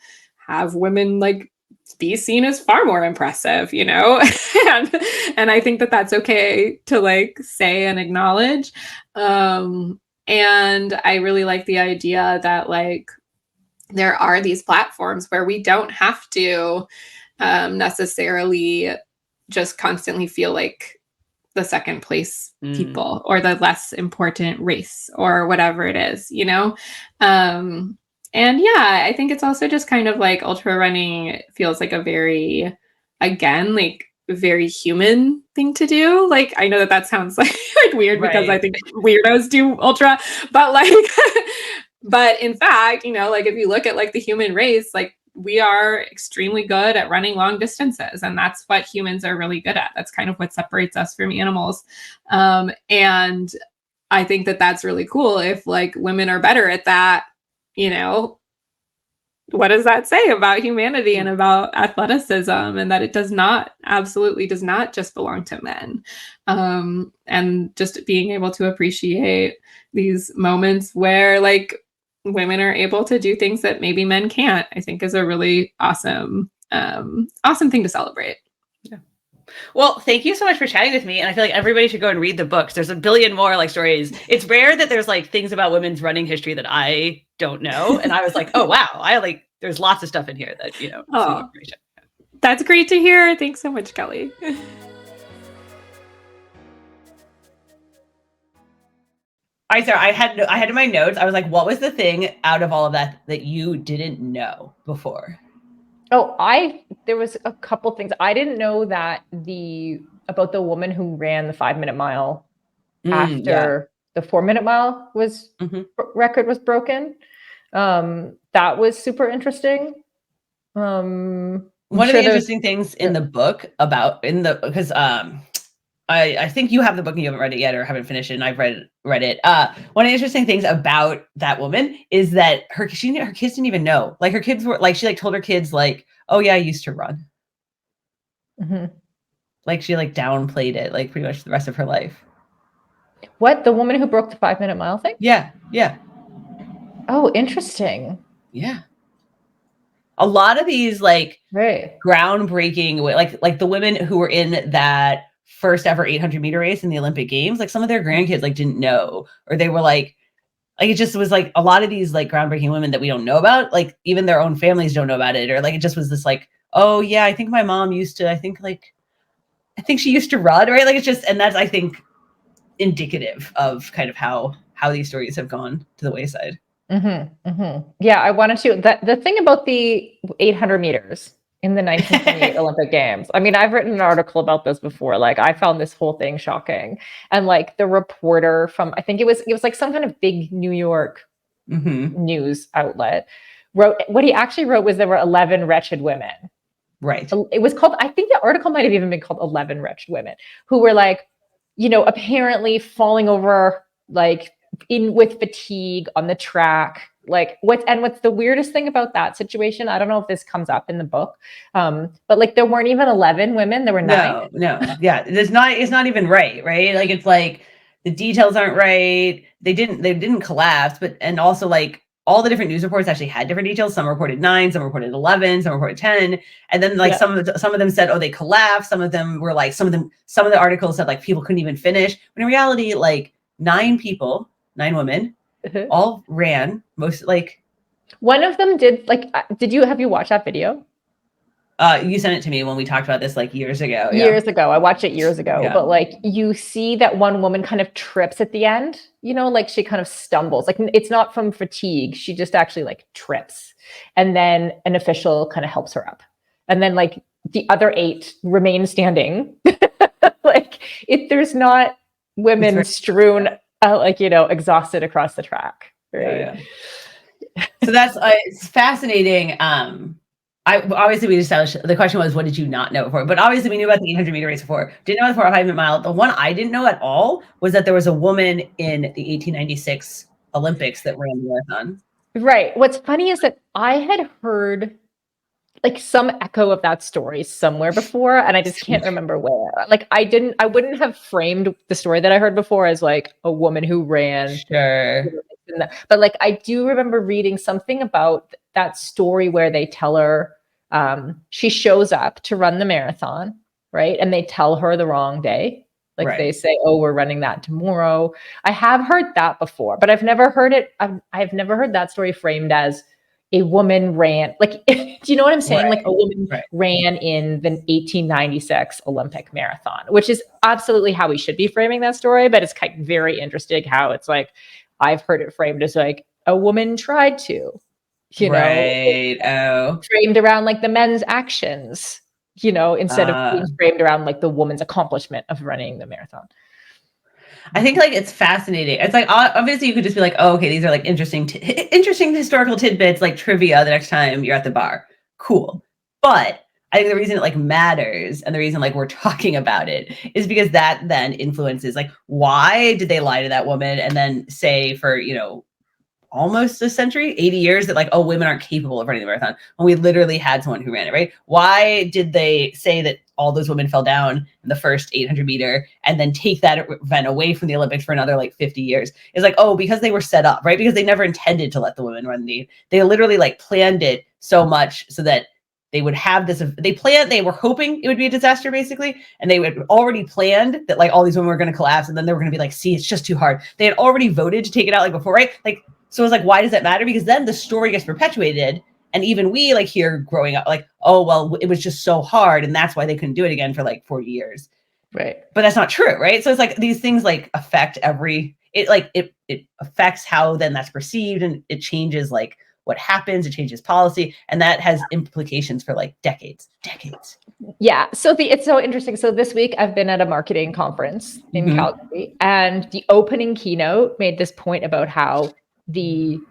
S4: women like be seen as far more impressive, you know? and I think that that's okay to like say and acknowledge. And I really like the idea that like there are these platforms where we don't have to necessarily just constantly feel like the second place people or the less important race or whatever it is, you know? And yeah, I think it's also just kind of like ultra running feels like a very, again, like very human thing to do. Like, I know that that sounds like weird because I think weirdos do ultra, but like, but in fact, you know, like if you look at like the human race, like we are extremely good at running long distances, and that's what humans are really good at. That's kind of what separates us from animals. And I think that that's really cool if like women are better at that, you know, what does that say about humanity and about athleticism, and that it does not, absolutely does not just belong to men. And just being able to appreciate these moments where like women are able to do things that maybe men can't, I think is a really awesome, awesome thing to celebrate.
S2: Yeah. Well, thank you so much for chatting with me. And I feel like everybody should go and read the books. There's a billion more like stories. It's rare that there's like things about women's running history that I don't know. And I was like, oh, wow. There's lots of stuff in here that, you know,
S4: oh, that's great to hear. Thanks so much, Kelly.
S2: All right, Sarah, I had in my notes, I was like, what was the thing out of all of that that you didn't know before?
S3: Oh, there was a couple things. I didn't know that about the woman who ran the 5-minute mile after the 4-minute mile record was broken. That was super interesting.
S2: One of the interesting things in the book because I think you have the book and you haven't read it yet or haven't finished it, and I've read it. One of the interesting things about that woman is that her kids didn't even know. Like her kids were like, she like told her kids like, oh yeah, I used to run. Mm-hmm. Like she like downplayed it like pretty much the rest of her life.
S3: What? The woman who broke the 5-minute mile thing?
S2: Yeah. Yeah.
S3: Oh, interesting.
S2: Yeah. A lot of these like groundbreaking, like the women who were in that first ever 800-meter race in the Olympic Games, like some of their grandkids like didn't know, or they were like it just was like a lot of these like groundbreaking women that we don't know about, like even their own families don't know about it, or like it just was this like, oh yeah, I think my mom used to, I think she used to run, right? Like it's just, and that's I think indicative of kind of how these stories have gone to the wayside. Mm-hmm,
S3: mm-hmm. Yeah, I wanted to, the thing about the 800 meters in the 1928 Olympic Games. I mean, I've written an article about this before. Like I found this whole thing shocking. And like the reporter from, I think it was like some kind of big New York news outlet wrote, what he actually wrote was there were 11 wretched women.
S2: Right.
S3: It was called, I think the article might have even been called 11 Wretched Women, who were like, you know, apparently falling over like with fatigue on the track. Like what's the weirdest thing about that situation? I don't know if this comes up in the book, but like there weren't even 11 women, there were 9.
S2: No. Yeah. It's not even right. Like it's like the details aren't right. They didn't collapse, and also like all the different news reports actually had different details. Some reported 9, some reported 11, some reported 10. And then like some of them said, oh, they collapsed. Some of them were like, some of the articles said like people couldn't even finish. When in reality, like 9 women, all ran most like.
S3: One of them did like, have you watched that video?
S2: You sent it to me when we talked about this like years ago.
S3: Years ago. I watched it years ago. But like you see that one woman kind of trips at the end, you know, like she kind of stumbles. Like it's not from fatigue. She just actually like trips. And then an official kind of helps her up. And then like the other 8 remain standing. Like if there's not women strewn like, you know, exhausted across the track. Right.
S2: Yeah. So that's it's fascinating. Obviously we established the question was, what did you not know before? But obviously we knew about the 800-meter race before. Didn't know before 5-minute mile. The one I didn't know at all was that there was a woman in the 1896 Olympics that ran the marathon. Right.
S3: What's funny is that I had heard like some echo of that story somewhere before, and I just can't remember where. Like I wouldn't have framed the story that I heard before as like a woman who ran.
S2: Sure.
S3: But like I do remember reading something about that story where they tell her She shows up to run the marathon, right? And they tell her the wrong day. Like they say, oh, we're running that tomorrow. I have heard that before, but I've never heard it. I've never heard that story framed as a woman ran. Like, do you know what I'm saying? Like a woman ran in the 1896 Olympic marathon, which is absolutely how we should be framing that story. But it's kind of very interesting how it's like, I've heard it framed as like a woman tried to, you know, framed around like the men's actions, you know, instead of being framed around like the woman's accomplishment of running the marathon.
S2: I think like it's fascinating. It's like obviously you could just be like, oh, okay, these are like interesting historical tidbits, like trivia the next time you're at the bar. Cool. But I think the reason it like matters and the reason like we're talking about it is because that then influences like, why did they lie to that woman and then say for, you know, almost a century, 80 years that like, oh, women aren't capable of running the marathon when we literally had someone who ran it, right? Why did they say that all those women fell down in the first 800 meter and then take that event away from the Olympics for another like 50 years? It's like, oh, because they were set up, right? Because they never intended to let the women run they literally like planned it so much so that they would have this, they were hoping it would be a disaster basically. And they had already planned that like all these women were going to collapse and then they were going to be like, see, it's just too hard. They had already voted to take it out like before, right? Like, so it's like, why does that matter? Because then the story gets perpetuated. And even we like here growing up, like, oh, well, it was just so hard. And that's why they couldn't do it again for like 40 years.
S3: Right.
S2: But that's not true. Right. So it's like these things like affect it affects how then that's perceived and it changes like what happens. It changes policy. And that has implications for like decades.
S3: Yeah. So it's so interesting. So this week I've been at a marketing conference in Calgary, and the opening keynote made this point about how you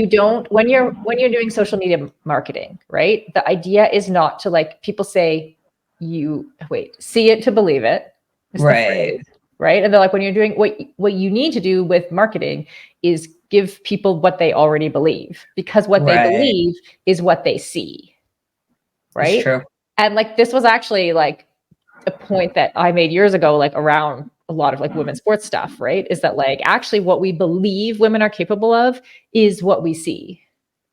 S3: don't, when you're doing social media marketing, right? The idea is not to like, people say see it to believe it.
S2: Right.
S3: Right. And they're like, when you're doing what you need to do with marketing is give people what they already believe, because what they believe is what they see. Right.
S2: That's true.
S3: And like, this was actually like a point that I made years ago, like around a lot of like women's sports stuff, right? Is that like, actually what we believe women are capable of is what we see.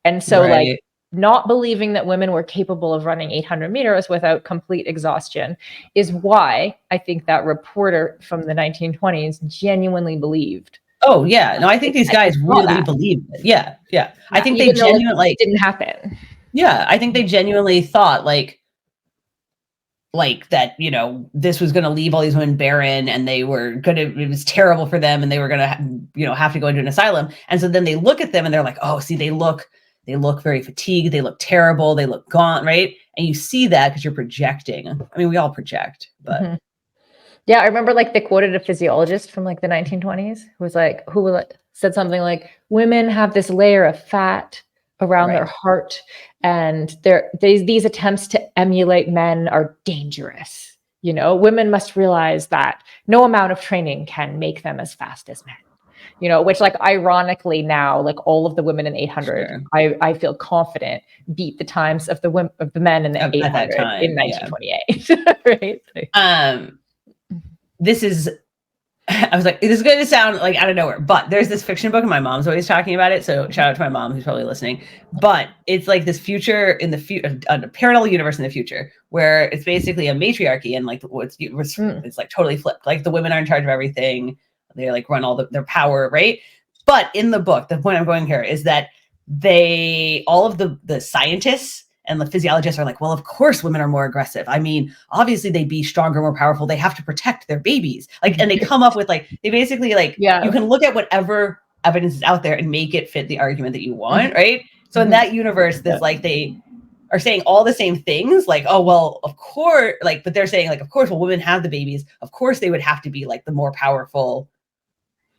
S3: And so like not believing that women were capable of running 800 meters without complete exhaustion is why I think that reporter from the 1920s genuinely believed.
S2: Oh yeah. No, I think these guys really believed it. Yeah. I think they genuinely like
S3: didn't happen.
S2: Yeah. I think they genuinely thought like that, you know, this was going to leave all these women barren and it was terrible for them and they were going to, have to go into an asylum. And so then they look at them and they're like, oh, see, they look very fatigued. They look terrible. They look gaunt. Right. And you see that because you're projecting. I mean, we all project, but.
S3: Yeah. I remember like they quoted a physiologist from like the 1920s who said something like, women have this layer of fat around their heart, and these attempts to emulate men are dangerous. You know, women must realize that no amount of training can make them as fast as men. You know, which like ironically now, like all of the women in 800, I feel confident beat the times of the men in the 800 in 1928. Right.
S2: This is. I was like, this is going to sound like out of nowhere, but there's this fiction book and my mom's always talking about it. So shout out to my mom who's probably listening, but it's like this future in the future, a parallel universe in the future where it's basically a matriarchy and like it's like totally flipped. Like the women are in charge of everything. They like run all their power. Right. But in the book, the point I'm going here is that all of the scientists and the physiologists are like, well, of course women are more aggressive. I mean, obviously they'd be stronger, more powerful. They have to protect their babies. Like, and they come up with like, they basically like, you can look at whatever evidence is out there and make it fit the argument that you want. Right. So in that universe, there's like, they are saying all the same things like, oh, well, of course, like, but they're saying like, of course, well, women have the babies. Of course they would have to be like the more powerful,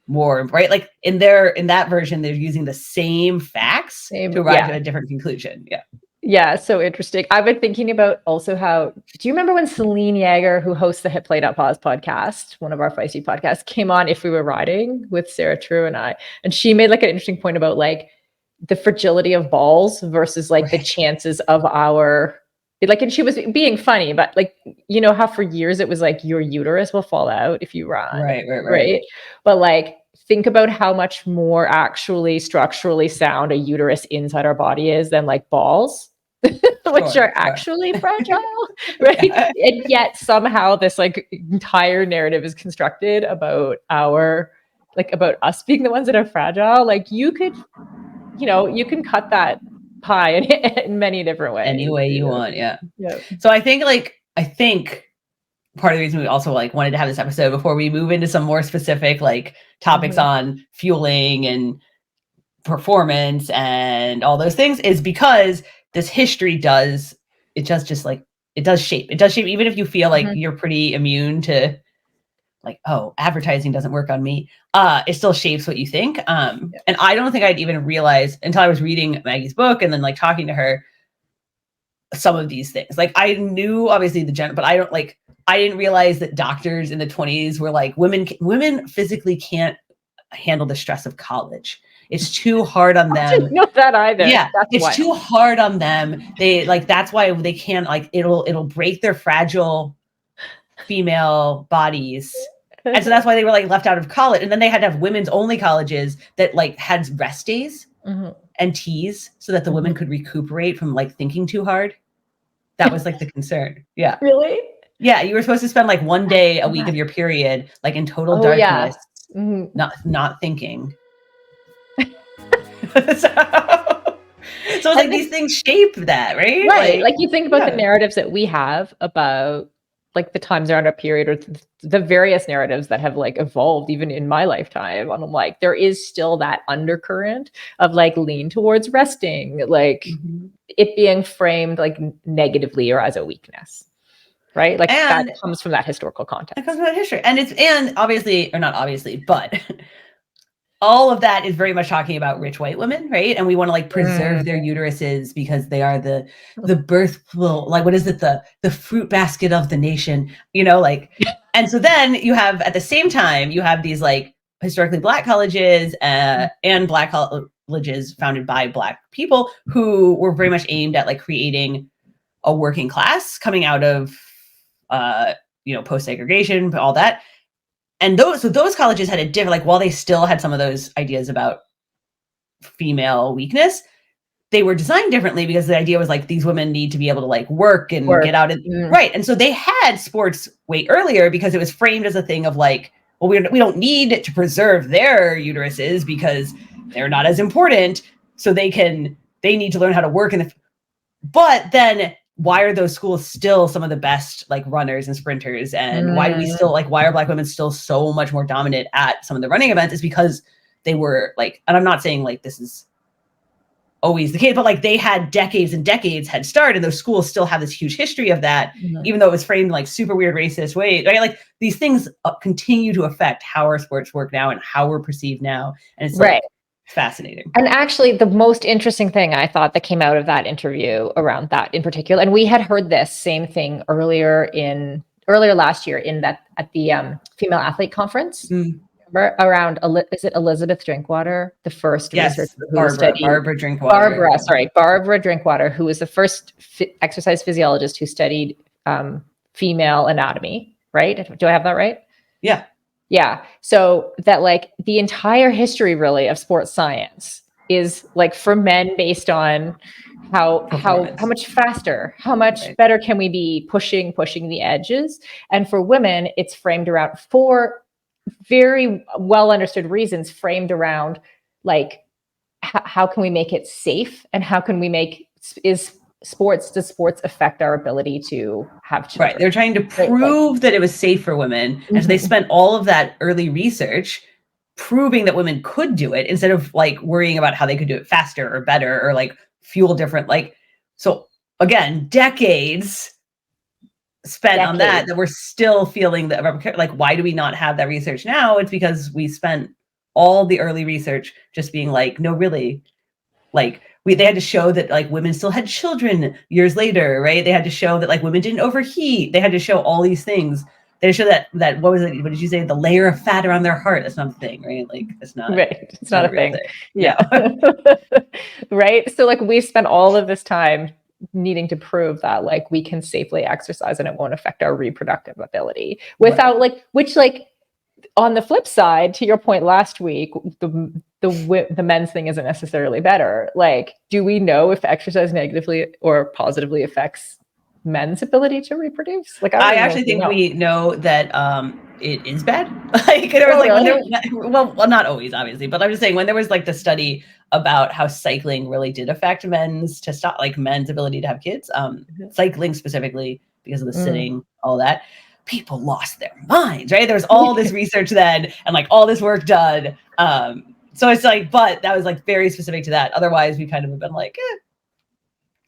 S2: right. Like in that version, they're using the same facts to arrive at a different conclusion. Yeah.
S3: Yeah, so interesting. I've been thinking about also how, do you remember when Celine Yeager, who hosts the Hit Play Pause podcast, one of our feisty podcasts, came on If We Were Riding with Sarah True and I, and she made like an interesting point about like the fragility of balls versus like the chances of and she was being funny, but like, you know how for years it was like your uterus will fall out if you run. Right. But like, think about how much more actually structurally sound a uterus inside our body is than like balls. which are actually fragile, right?
S2: Yeah.
S3: And yet somehow this like entire narrative is constructed about about us being the ones that are fragile. Like you can cut that pie in many different ways.
S2: Any way you want, yeah.
S3: Yeah.
S2: So I think part of the reason we also like wanted to have this episode before we move into some more specific like topics on fueling and performance and all those things is because this history does shape even if you feel like you're pretty immune to like, oh, advertising doesn't work on me. It still shapes what you think. And I don't think I'd even realize until I was reading Maggie's book and then like talking to her some of these things. Like I knew obviously the gender, but I didn't realize that doctors in the 20s were like women physically can't handle the stress of college. It's too hard on them.
S3: I didn't know that either.
S2: Yeah, it's too hard on them. They like that's why they can't like it'll break their fragile female bodies. And so that's why they were like left out of college. And then they had to have women's only colleges that like had rest days and teas so that the women could recuperate from like thinking too hard. That was like the concern. Yeah.
S3: Really?
S2: Yeah. You were supposed to spend like one day a week of your period, like in total darkness, not thinking. So it's like these things shape that, right?
S3: Right. Like you think about the narratives that we have about like the times around a period or the various narratives that have like evolved even in my lifetime. And I'm like, there is still that undercurrent of like lean towards resting, like it being framed like negatively or as a weakness. Right. Like that comes from that historical context.
S2: It comes from that history. And obviously, or not obviously, but all of that is very much talking about rich white women, right? And we want to like preserve their uteruses because they are the birthful, like what is it, the fruit basket of the nation, like. And so then you have at the same time you have these like historically Black colleges and Black colleges founded by Black people who were very much aimed at like creating a working class coming out of post segregation, all that. And those colleges had a different, like, while they still had some of those ideas about female weakness, they were designed differently because the idea was like, these women need to be able to like work and get out and right. And so they had sports way earlier because it was framed as a thing of like, well, we don't need to preserve their uteruses because they're not as important. So they need to learn how to work but then why are those schools still some of the best like runners and sprinters? And why do we still like, why are Black women still so much more dominant at some of the running events? Is because they were like, and I'm not saying like this is always the case, but like they had decades and decades head start, and those schools still have this huge history of that, even though it was framed like super weird racist ways, right? Like these things continue to affect how our sports work now and how we're perceived now. And it's like, fascinating. And
S3: actually the most interesting thing I thought that came out of that interview around that in particular, and we had heard this same thing earlier last year at the female athlete conference around, is it Elizabeth Drinkwater, the first researcher who studied
S2: Barbara Drinkwater.
S3: Barbara Drinkwater, who was the first exercise physiologist who studied female anatomy, right? Do I have that right? Yeah. So that like the entire history really of sports science is like for men based on how much faster, how much better can we be pushing the edges. And for women, it's framed around four very well understood reasons, framed around like how can we make it safe, and how can we make does sports affect our ability to have children?
S2: Right. They're trying to prove that it was safe for women. And so they spent all of that early research proving that women could do it instead of like worrying about how they could do it faster or better or like fuel different. Like, so again, decades spent on that we're still feeling that, like, why do we not have that research now? It's because we spent all the early research just being like, no, really, like, they had to show that like women still had children years later, right? They had to show that like women didn't overheat. They had to show all these things. They show that what was it? What did you say? The layer of fat around their heart. That's not a thing, right? Like it's not
S3: right. It's not a thing.
S2: Yeah.
S3: Right. So like we spent all of this time needing to prove that like we can safely exercise and it won't affect our reproductive ability without like, which like on the flip side, to your point last week, the men's thing isn't necessarily better. Like, do we know if exercise negatively or positively affects men's ability to reproduce? Like,
S2: I actually think we know that it is bad. Like, there was
S3: really?
S2: well, not always, obviously, but I'm just saying when there was like the study about how cycling really did affect men's ability to have kids, cycling specifically because of the sitting, all that, people lost their minds, right? There was all this research then and like all this work done. So it's like, but that was like very specific to that. Otherwise, we kind of have been like,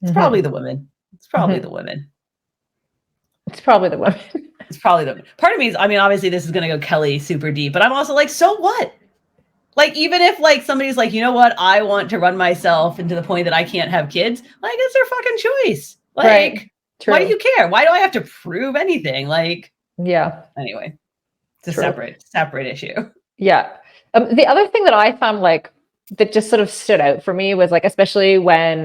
S2: it's probably the women. It's probably the women.
S3: It's probably the women.
S2: It's probably the part of me is, I mean, obviously this is going to go Kelly super deep, but I'm also like, so what? Like, even if like somebody's like, you know what, I want to run myself into the point that I can't have kids, like it's their fucking choice. Like,
S3: right.
S2: Why do you care? Why do I have to prove anything? Like,
S3: yeah.
S2: Anyway, it's a separate issue.
S3: Yeah. The other thing that I found like that just sort of stood out for me was like, especially when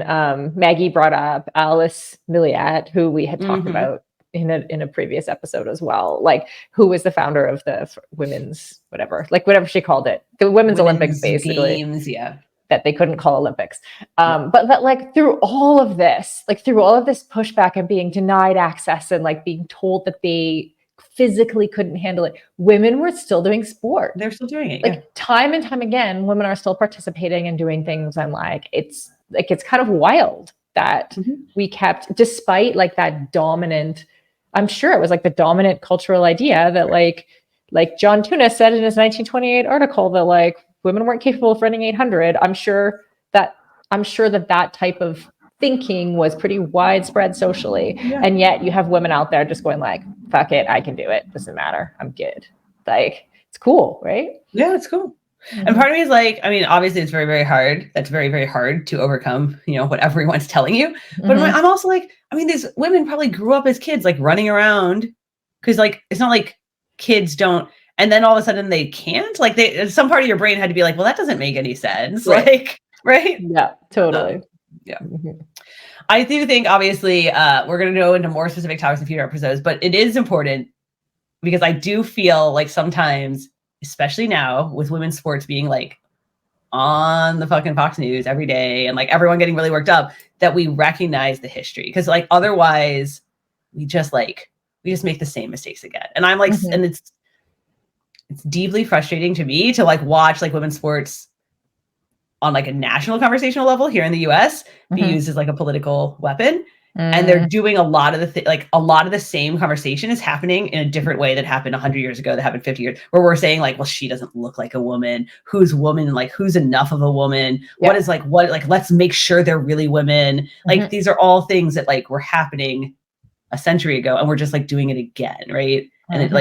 S3: Maggie brought up Alice Milliat, who we had talked about in a previous episode as well, like who was the founder of the women's whatever she called it, the women's Olympics, basically.
S2: Games, yeah.
S3: That they couldn't call Olympics. But that like through all of this pushback and being denied access and like being told that they physically couldn't handle it, women were still doing sport.
S2: They're still doing it.
S3: Like time and time again, women are still participating and doing things. And like, it's kind of wild that we kept, despite like that dominant, I'm sure it was like the dominant cultural idea that like John Tunis said in his 1928 article that like women weren't capable of running 800. I'm sure that type of thinking was pretty widespread socially. Yeah. And yet you have women out there just going like, fuck it, I can do it. Doesn't matter. I'm good. Like, it's cool, right?
S2: Yeah, it's cool. And part of me is like, I mean, obviously it's very, very hard. That's very, very hard to overcome, what everyone's telling you. But I'm also like, I mean, these women probably grew up as kids, like running around because like, it's not like kids don't, and then all of a sudden they can't, like some part of your brain had to be like, well, that doesn't make any sense. Right. Like, right.
S3: Yeah, totally.
S2: Yeah. I do think obviously we're going to go into more specific topics in future episodes, but it is important because I do feel like sometimes, especially now with women's sports being like on the fucking Fox News every day and like everyone getting really worked up, that we recognize the history. Because like otherwise we just make the same mistakes again. And I'm like, and it's deeply frustrating to me to like watch like women's sports on like a national conversational level here in the US be used as like a political weapon. And they're doing a lot of a lot of the same conversation is happening in a different way that happened 100 years ago, that happened 50 years, where we're saying like, well, she doesn't look like a woman. Who's woman? Like, who's enough of a woman? Yeah. Let's make sure they're really women. Like, these are all things that like were happening a century ago, and we're just like doing it again. Right. And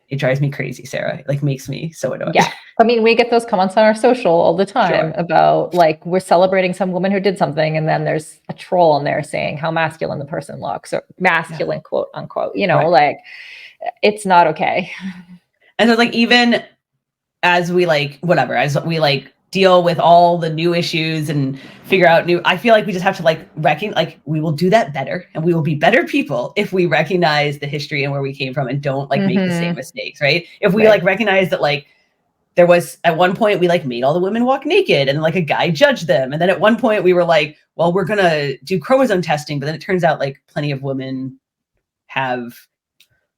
S2: it drives me crazy, Sarah. It like makes me so annoyed.
S3: Yeah. I mean, we get those comments on our social all the time about like, we're celebrating some woman who did something. And then there's a troll in there saying how masculine the person looks, or masculine, quote unquote, like it's not okay.
S2: And so like, even as we deal with all the new issues and figure out I feel like we just have to like we will do that better, and we will be better people if we recognize the history and where we came from and don't like make the same mistakes, right? If we like recognize that like there was at one point we like made all the women walk naked and like a guy judged them, and then at one point we were like, well, we're gonna do chromosome testing, but then it turns out like plenty of women have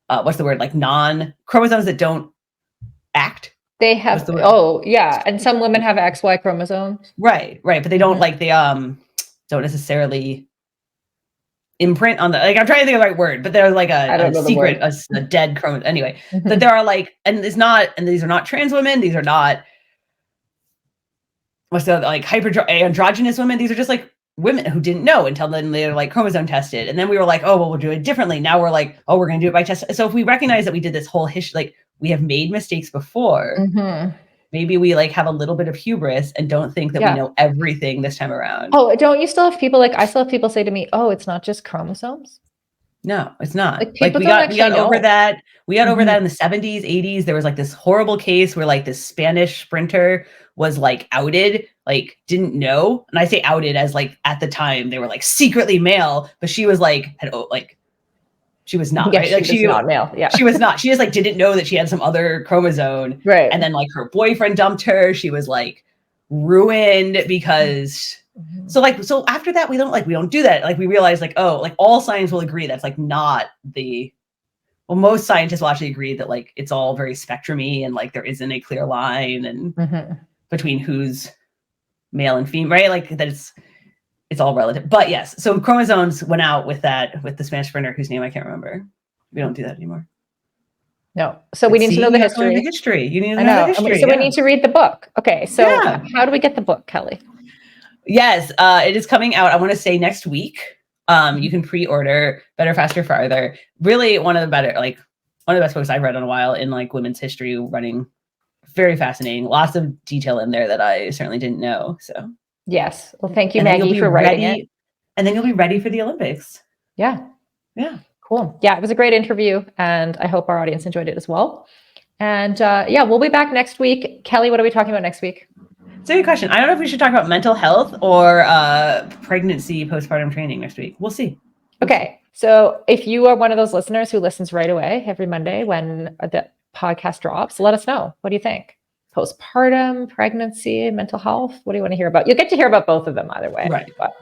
S2: like non-chromosomes that don't act.
S3: They have, and some women have XY chromosomes.
S2: Right. But they don't don't necessarily imprint on I'm trying to think of the right word, but they're like a secret, a dead chromosome. Anyway, that there are like, and these are not trans women. These are not, androgynous women. These are just like women who didn't know until then they're like chromosome tested. And then we were like, oh, well, we'll do it differently. Now we're like, oh, we're going to do it by test. So if we recognize that we did this whole history, like, we have made mistakes before. Maybe we like have a little bit of hubris and don't think that we know everything this time around.
S3: Oh, don't you still have people I still have people say to me, oh, it's not just chromosomes?
S2: No, it's not. Like we got over that. We got over that in the 70s, 80s. There was like this horrible case where like this Spanish sprinter was like outed, like didn't know. And I say outed as like at the time they were like secretly male, but she was like she was not, right? Like she was not male. Yeah. She was not. She just like didn't know that she had some other chromosome.
S3: Right.
S2: And then like her boyfriend dumped her. She was like ruined because so after that we don't do that. Like we realize like, oh, like all science will agree that's like not most scientists will actually agree that like it's all very spectrumy and like there isn't a clear line and between who's male and female, right? Like that it's all relative. But yes, so chromosomes went out with the Spanish sprinter whose name I can't remember. We don't do that anymore.
S3: No. So we need to know the history.
S2: You need to know the history.
S3: So we need to read the book. Okay. So how do we get the book, Kelly?
S2: Yes, it is coming out, I want to say next week. You can pre-order Better, Faster, Farther. Really one of the best books I've read in a while in like women's history writing. Very fascinating. Lots of detail in there that I certainly didn't know. So
S3: yes. Well, thank you, Maggie, for writing it.
S2: And then you'll be ready for the Olympics.
S3: Yeah.
S2: Yeah.
S3: Cool. Yeah, it was a great interview, and I hope our audience enjoyed it as well. And we'll be back next week. Kelly, what are we talking about next week?
S2: It's a good question. I don't know if we should talk about mental health or pregnancy, postpartum training next week. We'll see.
S3: Okay. So if you are one of those listeners who listens right away every Monday when the podcast drops, let us know. What do you think? Postpartum, pregnancy, mental health? What do you want to hear about? You'll get to hear about both of them either way.
S2: Right.
S3: But